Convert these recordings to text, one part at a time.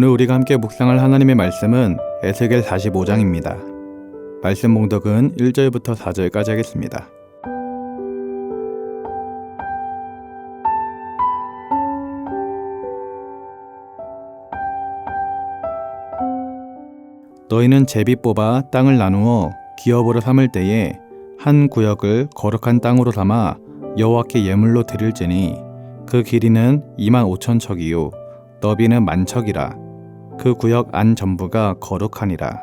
오늘 우리가 함께 묵상할 하나님의 말씀은 에스겔 45장입니다. 말씀 봉독은 1절부터 4절까지 하겠습니다. 너희는 제비 뽑아 땅을 나누어 기업으로 삼을 때에 한 구역을 거룩한 땅으로 삼아 여호와께 예물로 드릴지니 그 길이는 25,000척이요 너비는 10,000척이라. 그 구역 안 전부가 거룩하니라.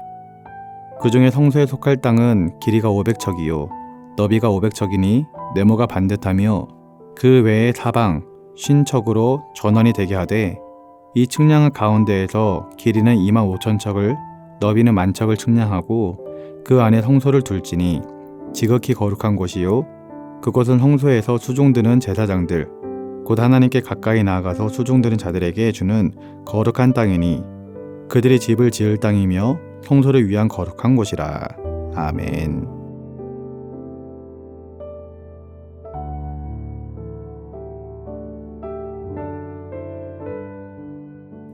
그 중에 성소에 속할 땅은 길이가 500척이요 너비가 500척이니 네모가 반듯하며 그 외에 사방 50척으로 전원이 되게 하되 이 측량 가운데에서 길이는 25,000척을 너비는 10,000척을 측량하고 그 안에 성소를 둘지니 지극히 거룩한 곳이요 그곳은 성소에서 수종드는 제사장들 곧 하나님께 가까이 나아가서 수종드는 자들에게 주는 거룩한 땅이니 그들이 집을 지을 땅이며 성소를 위한 거룩한 곳이라. 아멘.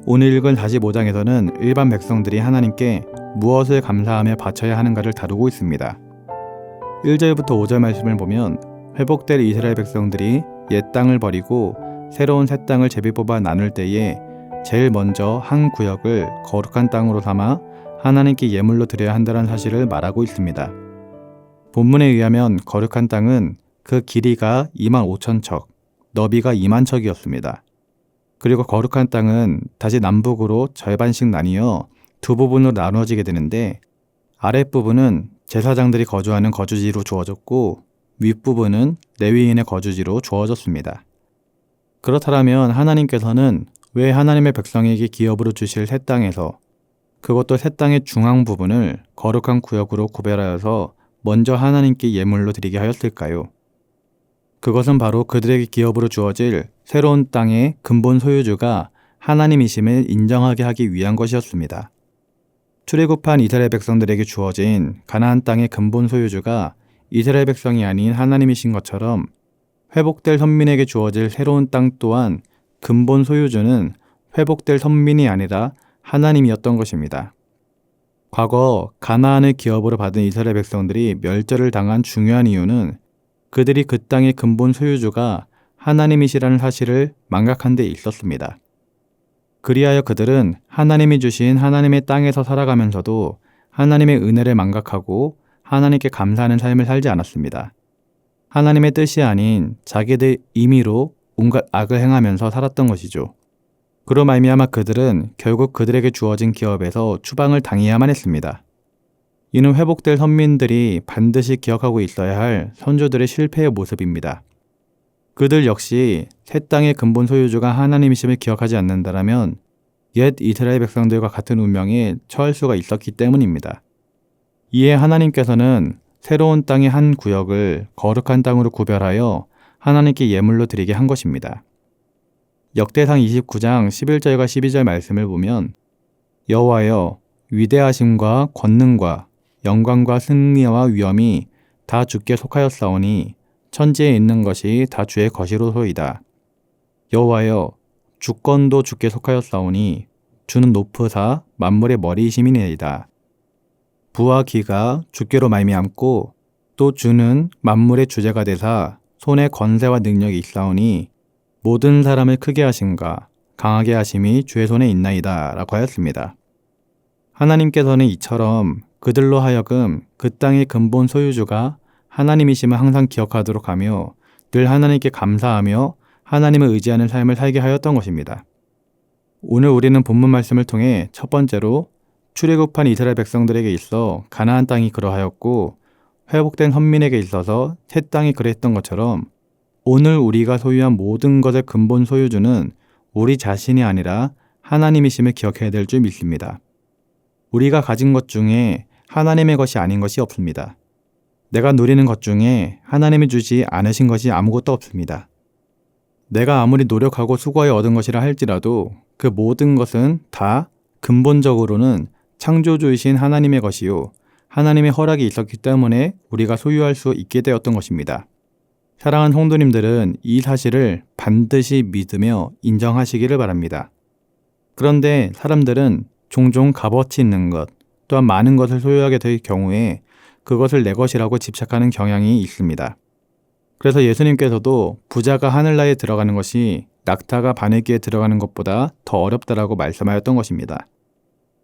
오늘 읽은 45장에서는 일반 백성들이 하나님께 무엇을 감사하며 바쳐야 하는가를 다루고 있습니다. 1절부터 5절 말씀을 보면 회복될 이스라엘 백성들이 옛 땅을 버리고 새로운 새 땅을 제비 뽑아 나눌 때에 제일 먼저 한 구역을 거룩한 땅으로 삼아 하나님께 예물로 드려야 한다는 사실을 말하고 있습니다. 본문에 의하면 거룩한 땅은 그 길이가 25,000척, 너비가 20,000척이었습니다. 그리고 거룩한 땅은 다시 남북으로 절반씩 나뉘어 두 부분으로 나누어지게 되는데 아랫부분은 제사장들이 거주하는 거주지로 주어졌고 윗부분은 레위인의 거주지로 주어졌습니다. 그렇다면 하나님께서는 왜 하나님의 백성에게 기업으로 주실 새 땅에서 그것도 새 땅의 중앙 부분을 거룩한 구역으로 구별하여서 먼저 하나님께 예물로 드리게 하였을까요? 그것은 바로 그들에게 기업으로 주어질 새로운 땅의 근본 소유주가 하나님이심을 인정하게 하기 위한 것이었습니다. 출애굽한 이스라엘 백성들에게 주어진 가나안 땅의 근본 소유주가 이스라엘 백성이 아닌 하나님이신 것처럼 회복될 선민에게 주어질 새로운 땅 또한 근본 소유주는 회복될 선민이 아니라 하나님이었던 것입니다. 과거 가나안을 기업으로 받은 이스라엘 백성들이 멸절을 당한 중요한 이유는 그들이 그 땅의 근본 소유주가 하나님이시라는 사실을 망각한 데 있었습니다. 그리하여 그들은 하나님이 주신 하나님의 땅에서 살아가면서도 하나님의 은혜를 망각하고 하나님께 감사하는 삶을 살지 않았습니다. 하나님의 뜻이 아닌 자기들 임의로 온갖 악을 행하면서 살았던 것이죠. 그로 말미암아 그들은 결국 그들에게 주어진 기업에서 추방을 당해야만 했습니다. 이는 회복될 선민들이 반드시 기억하고 있어야 할 선조들의 실패의 모습입니다. 그들 역시 새 땅의 근본 소유주가 하나님이심을 기억하지 않는다면 옛 이스라엘 백성들과 같은 운명에 처할 수가 있었기 때문입니다. 이에 하나님께서는 새로운 땅의 한 구역을 거룩한 땅으로 구별하여 하나님께 예물로 드리게 한 것입니다. 역대상 29장 11절과 12절 말씀을 보면 여호와여 위대하심과 권능과 영광과 승리와 위엄이 다 주께 속하였사오니 천지에 있는 것이 다 주의 것이로소이다. 여호와여 주권도 주께 속하였사오니 주는 높으사 만물의 머리이심이니이다. 부와 기가 주께로 말미암고 또 주는 만물의 주제가 되사 손에 권세와 능력이 있사오니 모든 사람을 크게 하심과 강하게 하심이 주의 손에 있나이다 라고 하였습니다. 하나님께서는 이처럼 그들로 하여금 그 땅의 근본 소유주가 하나님이심을 항상 기억하도록 하며 늘 하나님께 감사하며 하나님을 의지하는 삶을 살게 하였던 것입니다. 오늘 우리는 본문 말씀을 통해 첫 번째로 출애굽한 이스라엘 백성들에게 있어 가나안 땅이 그러하였고 회복된 선민에게 있어서 새 땅이 그랬던 것처럼 오늘 우리가 소유한 모든 것의 근본 소유주는 우리 자신이 아니라 하나님이심을 기억해야 될 줄 믿습니다. 우리가 가진 것 중에 하나님의 것이 아닌 것이 없습니다. 내가 누리는 것 중에 하나님이 주지 않으신 것이 아무것도 없습니다. 내가 아무리 노력하고 수고하여 얻은 것이라 할지라도 그 모든 것은 다 근본적으로는 창조주이신 하나님의 것이요 하나님의 허락이 있었기 때문에 우리가 소유할 수 있게 되었던 것입니다. 사랑하는 성도님들은 이 사실을 반드시 믿으며 인정하시기를 바랍니다. 그런데 사람들은 종종 값어치 있는 것, 또한 많은 것을 소유하게 될 경우에 그것을 내 것이라고 집착하는 경향이 있습니다. 그래서 예수님께서도 부자가 하늘나라에 들어가는 것이 낙타가 바늘기에 들어가는 것보다 더 어렵다라고 말씀하였던 것입니다.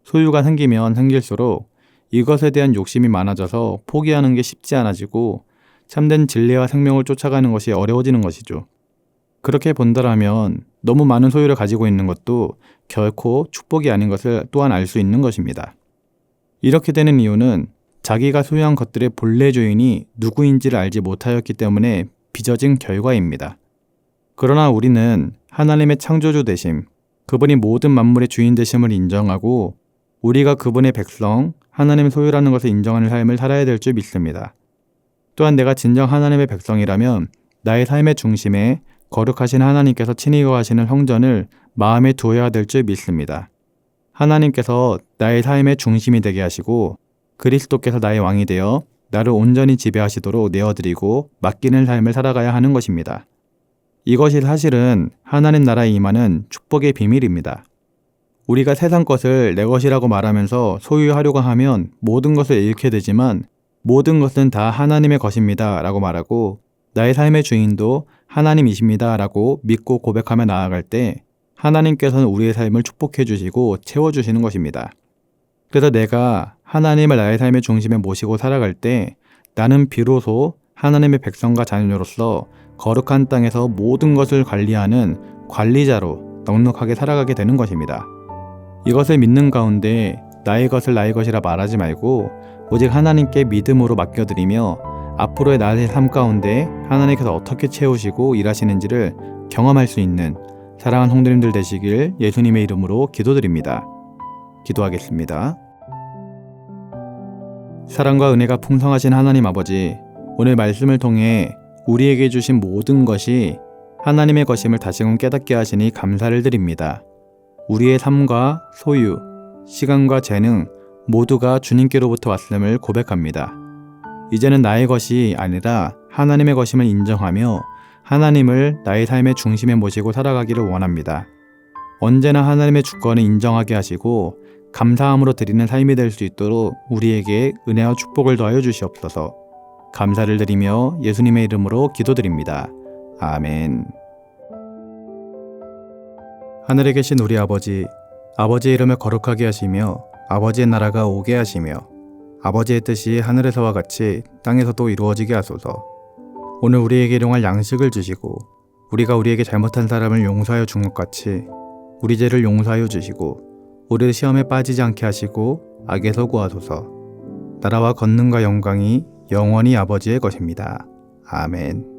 소유가 생기면 생길수록 이것에 대한 욕심이 많아져서 포기하는 게 쉽지 않아지고 참된 진리와 생명을 쫓아가는 것이 어려워지는 것이죠. 그렇게 본다라면 너무 많은 소유를 가지고 있는 것도 결코 축복이 아닌 것을 또한 알 수 있는 것입니다. 이렇게 되는 이유는 자기가 소유한 것들의 본래 주인이 누구인지를 알지 못하였기 때문에 빚어진 결과입니다. 그러나 우리는 하나님의 창조주 되심, 그분이 모든 만물의 주인 되심을 인정하고 우리가 그분의 백성, 하나님의 소유라는 것을 인정하는 삶을 살아야 될 줄 믿습니다. 또한 내가 진정 하나님의 백성이라면 나의 삶의 중심에 거룩하신 하나님께서 친히 거하시는 성전을 마음에 두어야 될 줄 믿습니다. 하나님께서 나의 삶의 중심이 되게 하시고 그리스도께서 나의 왕이 되어 나를 온전히 지배하시도록 내어드리고 맡기는 삶을 살아가야 하는 것입니다. 이것이 사실은 하나님 나라에 임하는 축복의 비밀입니다. 우리가 세상 것을 내 것이라고 말하면서 소유하려고 하면 모든 것을 잃게 되지만 모든 것은 다 하나님의 것입니다 라고 말하고 나의 삶의 주인도 하나님이십니다 라고 믿고 고백하며 나아갈 때 하나님께서는 우리의 삶을 축복해 주시고 채워주시는 것입니다. 그래서 내가 하나님을 나의 삶의 중심에 모시고 살아갈 때 나는 비로소 하나님의 백성과 자녀로서 거룩한 땅에서 모든 것을 관리하는 관리자로 넉넉하게 살아가게 되는 것입니다. 이것을 믿는 가운데 나의 것을 나의 것이라 말하지 말고 오직 하나님께 믿음으로 맡겨드리며 앞으로의 나의 삶 가운데 하나님께서 어떻게 채우시고 일하시는지를 경험할 수 있는 사랑하는 성도님들 되시길 예수님의 이름으로 기도드립니다. 기도하겠습니다. 사랑과 은혜가 풍성하신 하나님 아버지, 오늘 말씀을 통해 우리에게 주신 모든 것이 하나님의 것임을 다시금 깨닫게 하시니 감사를 드립니다. 우리의 삶과 소유, 시간과 재능 모두가 주님께로부터 왔음을 고백합니다. 이제는 나의 것이 아니라 하나님의 것임을 인정하며 하나님을 나의 삶의 중심에 모시고 살아가기를 원합니다. 언제나 하나님의 주권을 인정하게 하시고 감사함으로 드리는 삶이 될 수 있도록 우리에게 은혜와 축복을 더하여 주시옵소서. 감사를 드리며 예수님의 이름으로 기도드립니다. 아멘. 하늘에 계신 우리 아버지, 아버지의 이름을 거룩하게 하시며 아버지의 나라가 오게 하시며 아버지의 뜻이 하늘에서와 같이 땅에서도 이루어지게 하소서. 오늘 우리에게 일용할 양식을 주시고 우리가 우리에게 잘못한 사람을 용서하여 준 것 같이 우리 죄를 용서하여 주시고 우리를 시험에 빠지지 않게 하시고 악에서 구하소서. 나라와 권능과 영광이 영원히 아버지의 것입니다. 아멘.